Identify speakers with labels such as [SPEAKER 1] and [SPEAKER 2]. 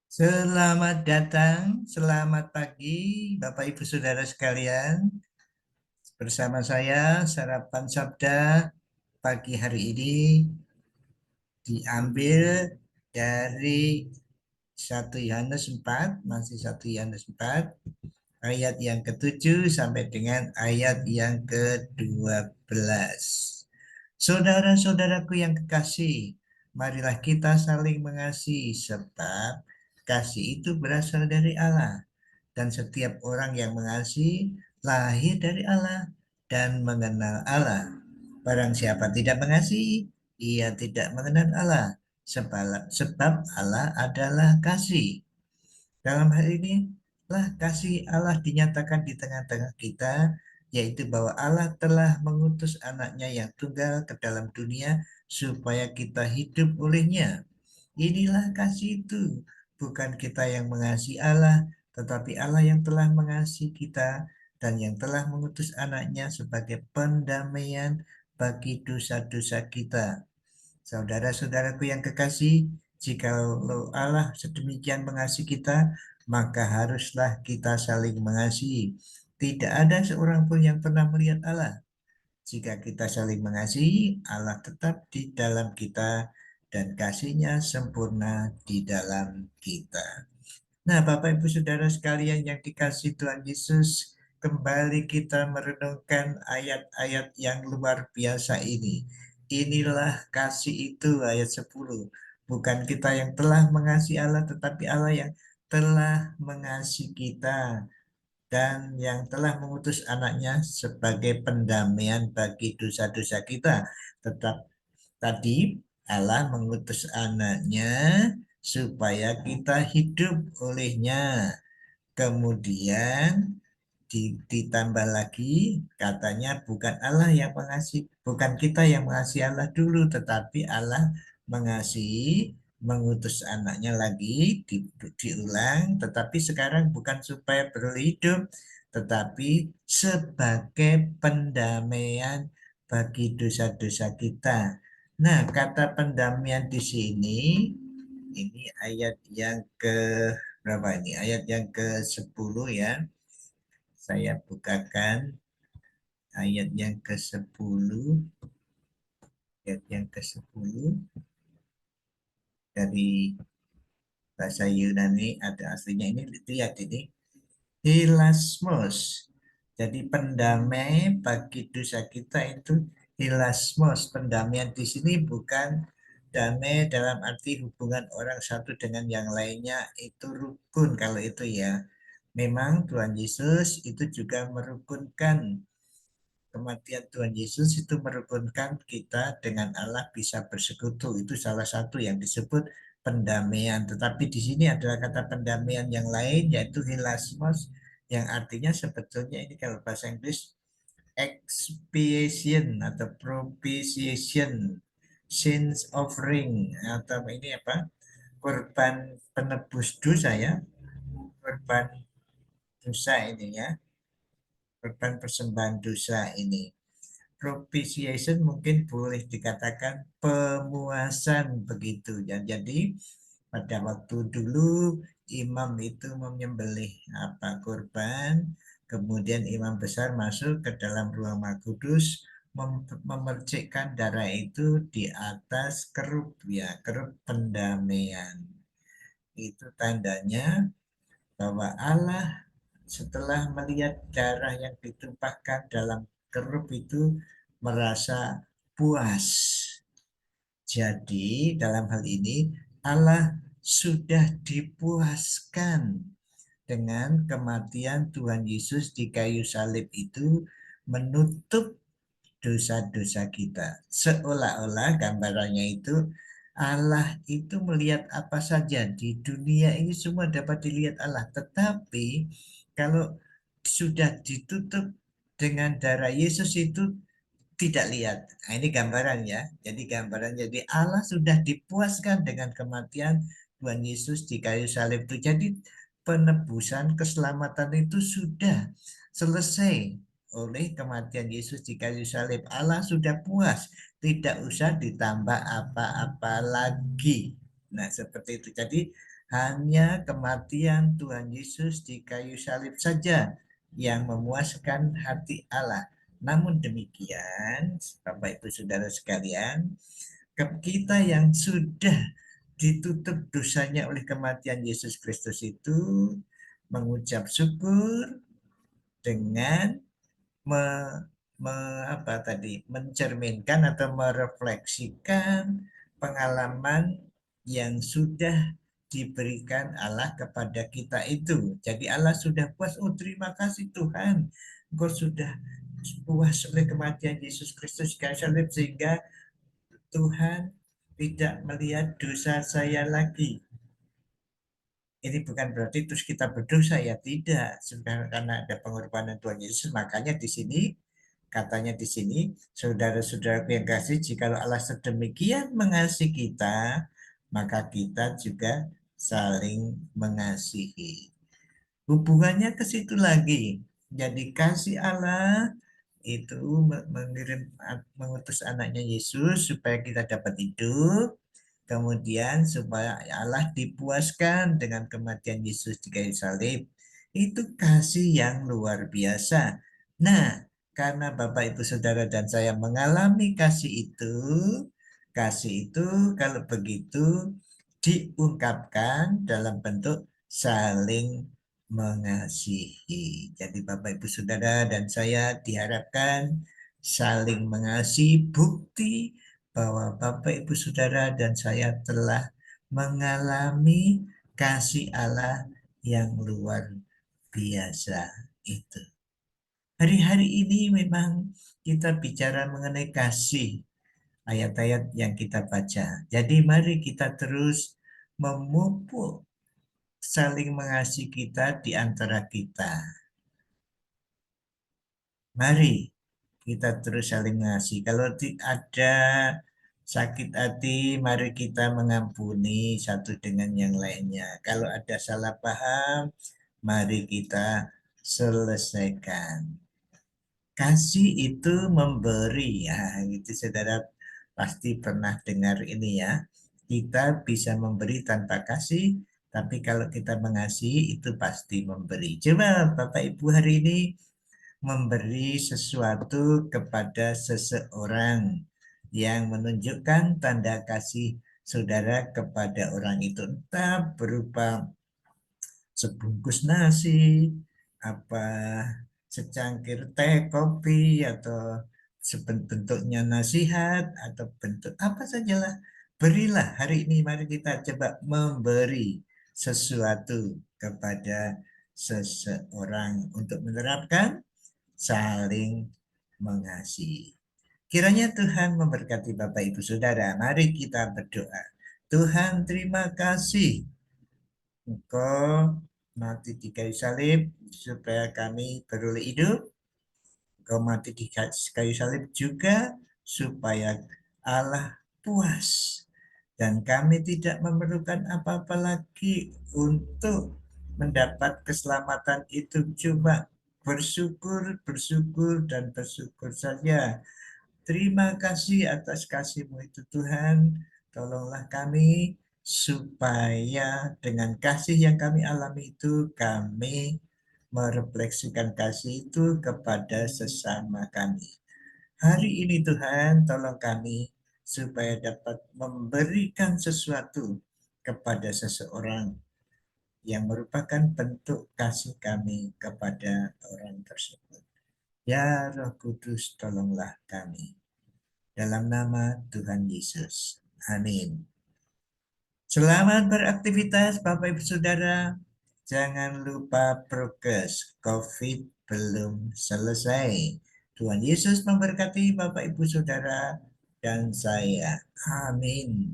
[SPEAKER 1] Selamat datang, selamat pagi Bapak Ibu Saudara sekalian. Bersama saya Sarapan Sabda pagi hari ini diambil dari 1 Yohanes 4, masih 1 Yohanes 4, ayat yang ke-7 sampai dengan ayat yang ke-12. Saudara-saudaraku yang kekasih, marilah kita saling mengasihi sebab kasih itu berasal dari Allah. Dan setiap orang yang mengasihi lahir dari Allah dan mengenal Allah. Barang siapa tidak mengasihi, ia tidak mengenal Allah, sebab Allah adalah kasih. Dalam hal ini lah kasih Allah dinyatakan di tengah-tengah kita, yaitu bahwa Allah telah mengutus anaknya yang tunggal ke dalam dunia supaya kita hidup olehnya. Inilah kasih itu, bukan kita yang mengasihi Allah, tetapi Allah yang telah mengasihi kita dan yang telah mengutus anaknya sebagai pendamaian bagi dosa-dosa kita. Saudara-saudaraku yang kekasih, jika Allah sedemikian mengasihi kita, maka haruslah kita saling mengasihi. Tidak ada seorang pun yang pernah melihat Allah. Jika kita saling mengasihi, Allah tetap di dalam kita dan kasih-Nya sempurna di dalam kita. Nah, Bapak Ibu Saudara sekalian yang dikasih Tuhan Yesus, kembali kita merenungkan ayat-ayat yang luar biasa ini. Inilah kasih itu, ayat 10. Bukan kita yang telah mengasihi Allah, tetapi Allah yang telah mengasihi kita dan yang telah mengutus anaknya sebagai pendamaian bagi dosa-dosa kita. Tetap tadi Allah mengutus anaknya supaya kita hidup olehnya. Kemudian ditambah lagi katanya bukan Allah yang mengasihi, bukan kita yang mengasihi Allah dulu, tetapi Allah mengasihi, mengutus anaknya lagi, diulang, tetapi sekarang bukan supaya berhidup, tetapi sebagai pendamaian bagi dosa-dosa kita. Nah, kata pendamaian di sini, ini ayat yang ke berapa ini? Ayat yang ke-10 ya. Saya bukakan ayat yang ke-10. Ayat yang ke-10 dari bahasa Yunani, ada aslinya ini, lihat ini. Hilasmos. Jadi pendamai bagi dosa kita itu hilasmos. Pendamaian di sini bukan damai dalam arti hubungan orang satu dengan yang lainnya, itu rukun kalau itu ya. Memang Tuhan Yesus itu juga merukunkan, kematian Tuhan Yesus itu merukunkan kita dengan Allah bisa bersekutu. Itu salah satu yang disebut pendamaian. Tetapi di sini adalah kata pendamaian yang lain, yaitu hilasmos, yang artinya sebetulnya ini kalau bahasa Inggris expiation atau propitiation, sins offering, atau ini apa, korban penebus dosa ya, korban dosa ini ya, korban persembahan dosa ini. Propitiation mungkin boleh dikatakan pemuasan begitu ya. Jadi pada waktu dulu imam itu menyembelih apa kurban, kemudian imam besar masuk ke dalam ruang Maha Kudus, memercikkan darah itu di atas kerup ya, kerup pendamaian. Itu tandanya bahwa Allah setelah melihat darah yang ditumpahkan dalam kerup itu merasa puas. Jadi dalam hal ini Allah sudah dipuaskan dengan kematian Tuhan Yesus di kayu salib itu, menutup dosa-dosa kita. Seolah-olah gambarannya itu Allah itu melihat apa saja di dunia ini semua dapat dilihat Allah. Tetapi kalau sudah ditutup dengan darah Yesus itu tidak lihat. Nah, ini gambaran ya. Jadi gambaran, jadi Allah sudah dipuaskan dengan kematian Tuhan Yesus di kayu salib itu. Jadi penebusan keselamatan itu sudah selesai oleh kematian Yesus di kayu salib. Allah sudah puas, tidak usah ditambah apa-apa lagi. Nah, seperti itu. Jadi hanya kematian Tuhan Yesus di kayu salib saja yang memuaskan hati Allah. Namun demikian, Bapak Ibu Saudara sekalian, kita yang sudah ditutup dosanya oleh kematian Yesus Kristus itu mengucap syukur dengan me, mencerminkan atau merefleksikan pengalaman yang sudah diberikan Allah kepada kita itu. Jadi Allah sudah puas, oh terima kasih Tuhan, Engkau sudah puas oleh kematian Yesus Kristus di kayu salib sehingga Tuhan tidak melihat dosa saya lagi. Ini bukan berarti terus kita berdosa, ya tidak. Sebenarnya karena ada pengorbanan Tuhan Yesus, makanya di sini katanya di sini, saudara-saudara yang kasih, jika Allah sedemikian mengasihi kita, maka kita juga saling mengasihi. Hubungannya ke situ lagi. Jadi kasih Allah itu mengutus anaknya Yesus supaya kita dapat hidup. Kemudian supaya Allah dipuaskan dengan kematian Yesus di kayu salib. Itu kasih yang luar biasa. Nah, karena Bapak Ibu Saudara dan saya mengalami kasih itu kalau begitu diungkapkan dalam bentuk saling mengasihi. Jadi Bapak Ibu Saudara dan saya diharapkan saling mengasihi, bukti bahwa Bapak Ibu Saudara dan saya telah mengalami kasih Allah yang luar biasa itu. Hari-hari ini memang kita bicara mengenai kasih, ayat-ayat yang kita baca. Jadi mari kita terus memupuk saling mengasihi kita di antara kita. Mari kita terus saling mengasihi. Kalau ada sakit hati, mari kita mengampuni satu dengan yang lainnya. Kalau ada salah paham, mari kita selesaikan. Kasih itu memberi, ya, itu saudara pasti pernah dengar ini ya. Kita bisa memberi tanpa kasih, tapi kalau kita mengasihi itu pasti memberi. Coba Bapak Ibu hari ini memberi sesuatu kepada seseorang yang menunjukkan tanda kasih saudara kepada orang itu, entah berupa sebungkus nasi, apa secangkir teh, kopi, atau bentuknya nasihat, atau bentuk apa sajalah. Berilah hari ini, mari kita coba memberi sesuatu kepada seseorang untuk menerapkan saling mengasihi. Kiranya Tuhan memberkati Bapak Ibu Saudara. Mari kita berdoa. Tuhan, terima kasih Engkau mati di kayu salib supaya kami beroleh hidup. Engkau mati di kayu salib juga supaya Allah puas. Dan kami tidak memerlukan apa-apa lagi untuk mendapat keselamatan itu. Cuma bersyukur, bersyukur, dan bersyukur saja. Terima kasih atas kasih-Mu itu Tuhan. Tolonglah kami supaya dengan kasih yang kami alami itu kami merefleksikan kasih itu kepada sesama kami. Hari ini Tuhan tolong kami supaya dapat memberikan sesuatu kepada seseorang yang merupakan bentuk kasih kami kepada orang tersebut. Ya Roh Kudus, tolonglah kami. Dalam nama Tuhan Yesus. Amin. Selamat beraktivitas Bapak Ibu Saudara. Jangan lupa prokes, COVID belum selesai. Tuhan Yesus memberkati Bapak Ibu Saudara dan saya. Amin.